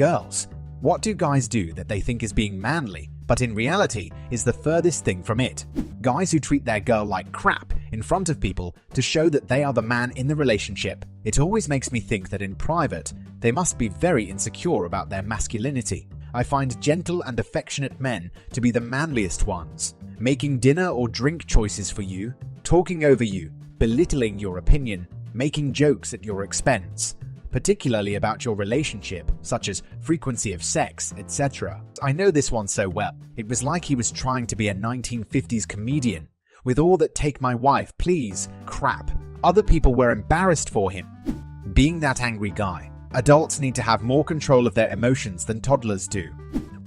AskGirls. What do guys do that they think is being manly, but in reality is the furthest thing from it? Guys who treat their girl like crap in front of people to show that they are the man in the relationship. It always makes me think that in private, they must be very insecure about their masculinity. I find gentle and affectionate men to be the manliest ones, making dinner or drink choices for you, talking over you, belittling your opinion, making jokes at your expense, particularly about your relationship, such as frequency of sex, etc. I know this one so well. It was like he was trying to be a 1950s comedian, with all that "take my wife, please" crap. Other people were embarrassed for him. Being that angry guy. Adults need to have more control of their emotions than toddlers do.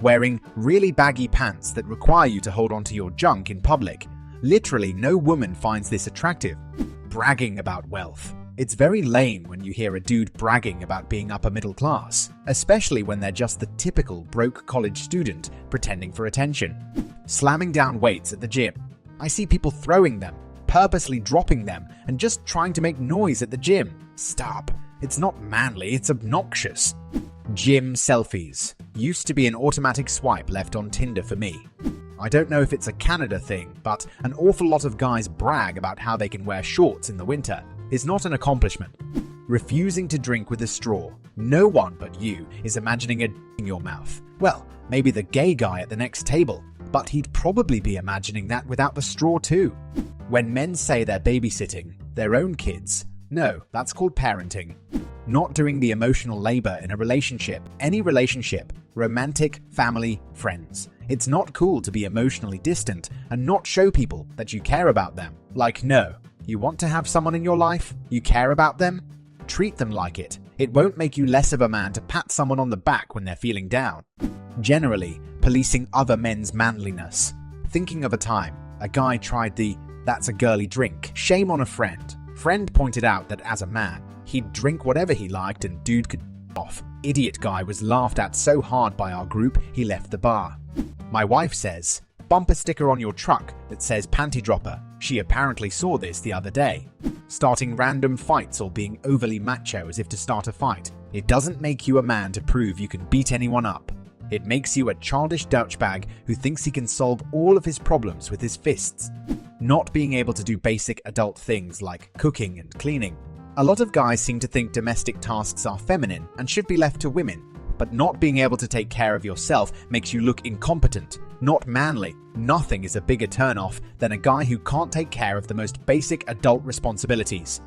Wearing really baggy pants that require you to hold onto your junk in public. Literally no woman finds this attractive. Bragging about wealth. It's very lame when you hear a dude bragging about being upper middle class, especially when they're just the typical broke college student pretending for attention. Slamming down weights at the gym. I see people throwing them, purposely dropping them, and just trying to make noise at the gym. Stop. It's not manly, it's obnoxious. Gym selfies. Used to be an automatic swipe left on Tinder for me. I don't know if it's a Canada thing, but an awful lot of guys brag about how they can wear shorts in the winter. Is not an accomplishment. Refusing to drink with a straw. No one but you is imagining a in your mouth. Well, maybe the gay guy at the next table, but he'd probably be imagining that without the straw too. When men say they're babysitting their own kids, no, that's called parenting. Not doing the emotional labor in a relationship, any relationship, romantic, family, friends. It's not cool to be emotionally distant and not show people that you care about them. Like, no. You want to have someone in your life? You care about them? Treat them like it. It won't make you less of a man to pat someone on the back when they're feeling down. Generally, policing other men's manliness. Thinking of a time, a guy tried the "that's a girly drink." Shame on a friend. Friend pointed out that as a man, he'd drink whatever he liked and dude could off. Idiot guy was laughed at so hard by our group, he left the bar. My wife says, bumper sticker on your truck that says panty dropper. She apparently saw this the other day. Starting random fights or being overly macho as if to start a fight. It doesn't make you a man to prove you can beat anyone up. It makes you a childish douchebag who thinks he can solve all of his problems with his fists. Not being able to do basic adult things like cooking and cleaning. A lot of guys seem to think domestic tasks are feminine and should be left to women. But not being able to take care of yourself makes you look incompetent, not manly. Nothing is a bigger turnoff than a guy who can't take care of the most basic adult responsibilities.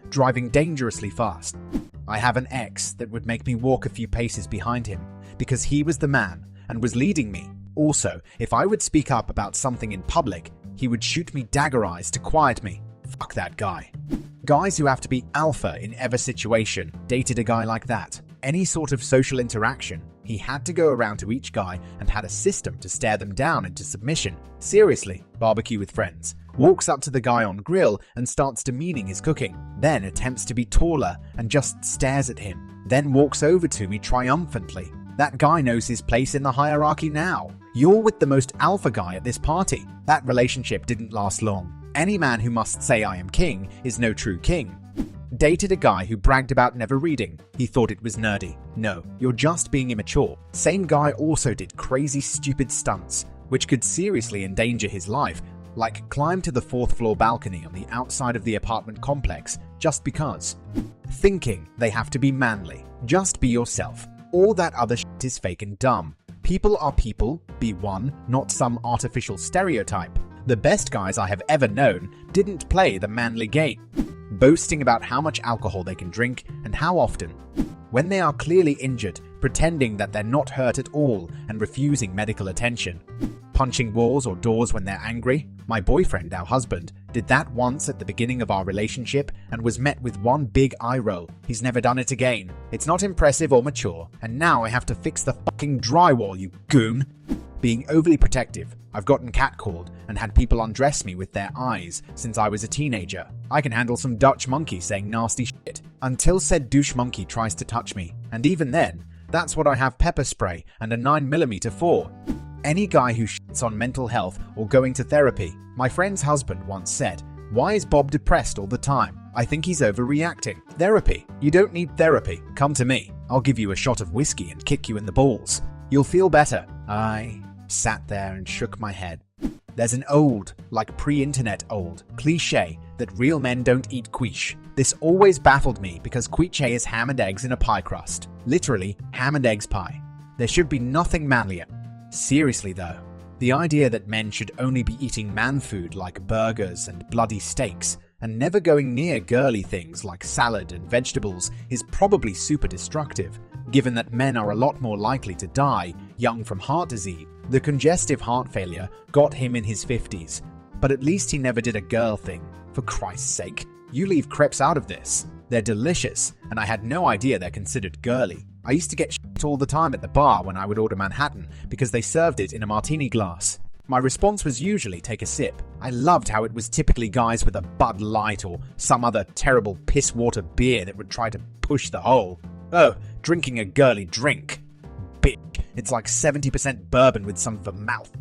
Driving dangerously fast. I have an ex that would make me walk a few paces behind him because he was the man and was leading me. Also, if I would speak up about something in public, he would shoot me dagger eyes to quiet me. Fuck that guy. Guys who have to be alpha in every situation. Dated a guy like that. Any sort of social interaction, he had to go around to each guy and had a system to stare them down into submission. Seriously, barbecue with friends. Walks up to the guy on grill and starts demeaning his cooking. Then attempts to be taller and just stares at him. Then walks over to me triumphantly. That guy knows his place in the hierarchy now. You're with the most alpha guy at this party. That relationship didn't last long. Any man who must say "I am king" is no true king. Dated a guy who bragged about never reading. He thought it was nerdy. No, you're just being immature. Same guy also did crazy stupid stunts, which could seriously endanger his life, like climb to the 4th floor balcony on the outside of the apartment complex just because. Thinking they have to be manly. Just be yourself. All that other shit is fake and dumb. People are people, be one, not some artificial stereotype. The best guys I have ever known didn't play the manly game. Boasting about how much alcohol they can drink and how often. When they are clearly injured, pretending that they're not hurt at all and refusing medical attention. Punching walls or doors when they're angry. My boyfriend, now husband, did that once at the beginning of our relationship and was met with one big eye roll. He's never done it again. It's not impressive or mature, and now I have to fix the fucking drywall, you goon. Being overly protective. I've gotten catcalled and had people undress me with their eyes since I was a teenager. I can handle some Dutch monkey saying nasty shit until said douche monkey tries to touch me, and even then, that's what I have pepper spray and a 9mm for. Any guy who shits on mental health or going to therapy. My friend's husband once said, "Why is Bob depressed all the time?" I think he's overreacting. Therapy. You don't need therapy. Come to me. I'll give you a shot of whiskey and kick you in the balls. You'll feel better. I sat there and shook my head. There's an old, like pre-internet old, cliche that real men don't eat quiche. This always baffled me because quiche is ham and eggs in a pie crust. Literally, ham and eggs pie. There should be nothing manlier. Seriously though, the idea that men should only be eating man food like burgers and bloody steaks and never going near girly things like salad and vegetables is probably super destructive, given that men are a lot more likely to die young from heart disease. The congestive heart failure got him in his 50s, but at least he never did a girl thing. For Christ's sake, you leave crepes out of this. They're delicious, and I had no idea they're considered girly. I used to get shit all the time at the bar when I would order Manhattan because they served it in a martini glass. My response was usually take a sip. I loved how it was typically guys with a Bud Light or some other terrible piss water beer that would try to push the hole. Oh, drinking a girly drink. Bitch, it's like 70% bourbon with some vermouth.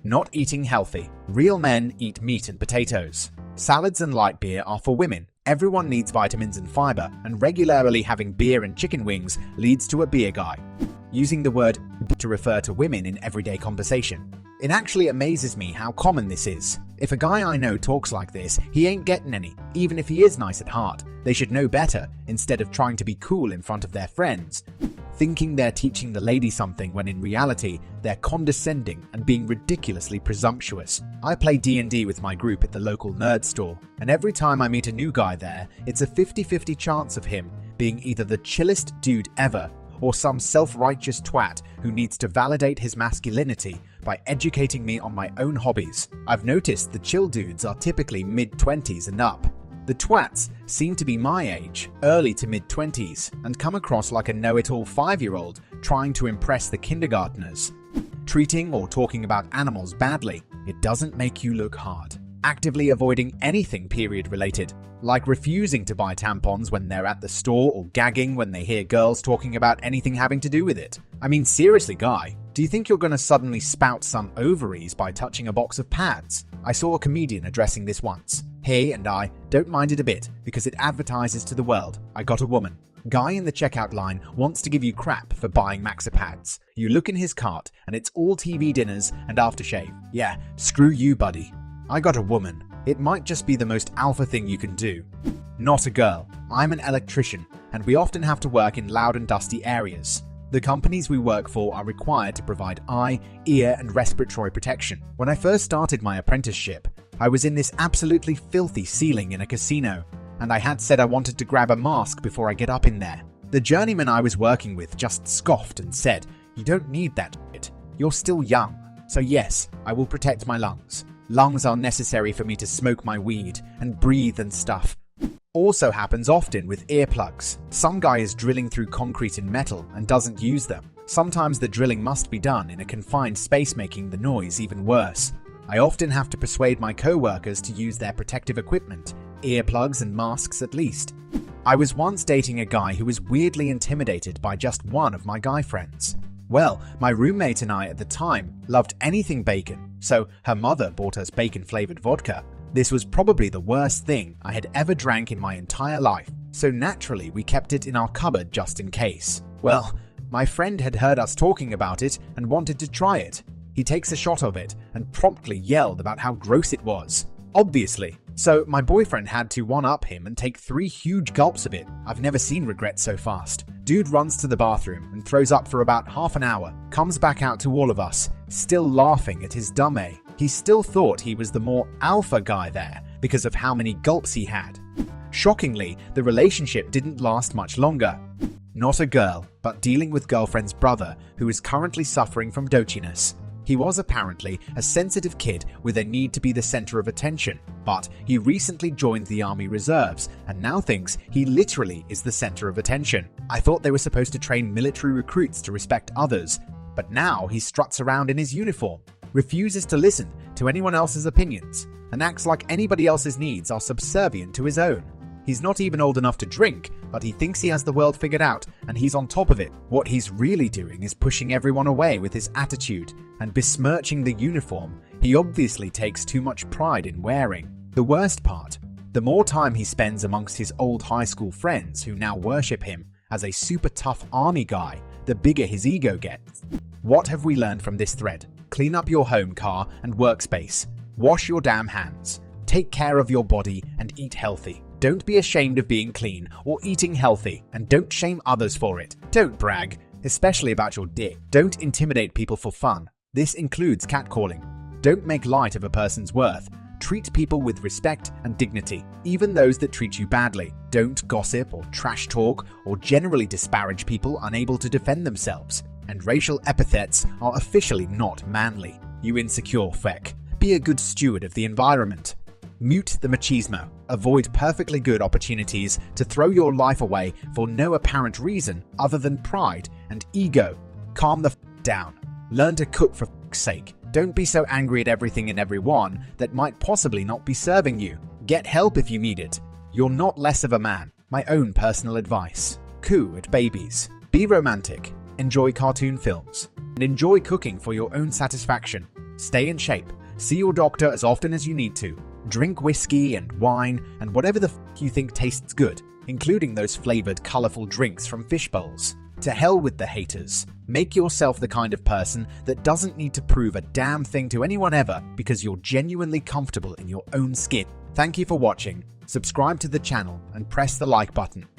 Not eating healthy. Real men eat meat and potatoes. Salads and light beer are for women. Everyone needs vitamins and fiber, and regularly having beer and chicken wings leads to a beer guy. Using the word to refer to women in everyday conversation. It actually amazes me how common this is. If a guy I know talks like this, he ain't getting any, even if he is nice at heart. They should know better, instead of trying to be cool in front of their friends. Thinking they're teaching the lady something when in reality, they're condescending and being ridiculously presumptuous. I play D&D with my group at the local nerd store, and every time I meet a new guy there, it's a 50-50 chance of him being either the chillest dude ever or some self-righteous twat who needs to validate his masculinity by educating me on my own hobbies. I've noticed the chill dudes are typically mid-20s and up. The twats seem to be my age, early to mid-20s, and come across like a know-it-all 5-year-old trying to impress the kindergartners. Treating or talking about animals badly, it doesn't make you look hard. Actively avoiding anything period-related, like refusing to buy tampons when they're at the store or gagging when they hear girls talking about anything having to do with it. I mean, seriously, guy, do you think you're gonna suddenly spout some ovaries by touching a box of pads? I saw a comedian addressing this once. He and I don't mind it a bit because it advertises to the world. I got a woman. Guy in the checkout line wants to give you crap for buying Maxipads. You look in his cart and it's all TV dinners and aftershave. Yeah, screw you, buddy. I got a woman. It might just be the most alpha thing you can do. Not a girl. I'm an electrician, and we often have to work in loud and dusty areas. The companies we work for are required to provide eye, ear, and respiratory protection. When I first started my apprenticeship, I was in this absolutely filthy ceiling in a casino, and I had said I wanted to grab a mask before I get up in there. The journeyman I was working with just scoffed and said, "You don't need that shit. You're still young. So yes, I will protect my lungs. Lungs are necessary for me to smoke my weed and breathe and stuff." Also happens often with earplugs. Some guy is drilling through concrete and metal and doesn't use them. Sometimes the drilling must be done in a confined space, making the noise even worse. I often have to persuade my co-workers to use their protective equipment, earplugs and masks at least. I was once dating a guy who was weirdly intimidated by just one of my guy friends. Well, my roommate and I at the time loved anything bacon, so her mother bought us bacon-flavored vodka. This was probably the worst thing I had ever drank in my entire life, so naturally we kept it in our cupboard just in case. Well, my friend had heard us talking about it and wanted to try it. He takes a shot of it and promptly yelled about how gross it was. Obviously. So my boyfriend had to one-up him and take 3 huge gulps of it. I've never seen regret so fast. Dude runs to the bathroom and throws up for about half an hour, comes back out to all of us, still laughing at his dumb A. He still thought he was the more alpha guy there because of how many gulps he had. Shockingly, the relationship didn't last much longer. Not a girl, but dealing with girlfriend's brother who is currently suffering from dochiness. He was apparently a sensitive kid with a need to be the center of attention, but he recently joined the Army Reserves and now thinks he literally is the center of attention. I thought they were supposed to train military recruits to respect others, but now he struts around in his uniform, refuses to listen to anyone else's opinions, and acts like anybody else's needs are subservient to his own. He's not even old enough to drink, but he thinks he has the world figured out and he's on top of it. What he's really doing is pushing everyone away with his attitude and besmirching the uniform he obviously takes too much pride in wearing. The worst part, The more time he spends amongst his old high school friends who now worship him as a super tough army guy, the bigger his ego gets. What have we learned from this thread? Clean up your home, car, and workspace. Wash your damn hands. Take care of your body and eat healthy. Don't be ashamed of being clean or eating healthy, and don't shame others for it. Don't brag, especially about your dick. Don't intimidate people for fun. This includes catcalling. Don't make light of a person's worth. Treat people with respect and dignity, even those that treat you badly. Don't gossip or trash talk or generally disparage people unable to defend themselves. And racial epithets are officially not manly. You insecure feck. Be a good steward of the environment. Mute the machismo. Avoid perfectly good opportunities to throw your life away for no apparent reason other than pride and ego. Calm the down. Learn to cook for sake. Don't be so angry at everything and everyone that might possibly not be serving you. Get help if you need it. You're not less of a man. My own personal advice. Coo at babies. Be romantic. Enjoy cartoon films. And enjoy cooking for your own satisfaction. Stay in shape. See your doctor as often as you need to. Drink whiskey and wine and whatever the you think tastes good, including those flavored, colorful drinks from fish bowls. To hell with the haters. Make yourself the kind of person that doesn't need to prove a damn thing to anyone ever because you're genuinely comfortable in your own skin. Thank you for watching. Subscribe to the channel and press the like button.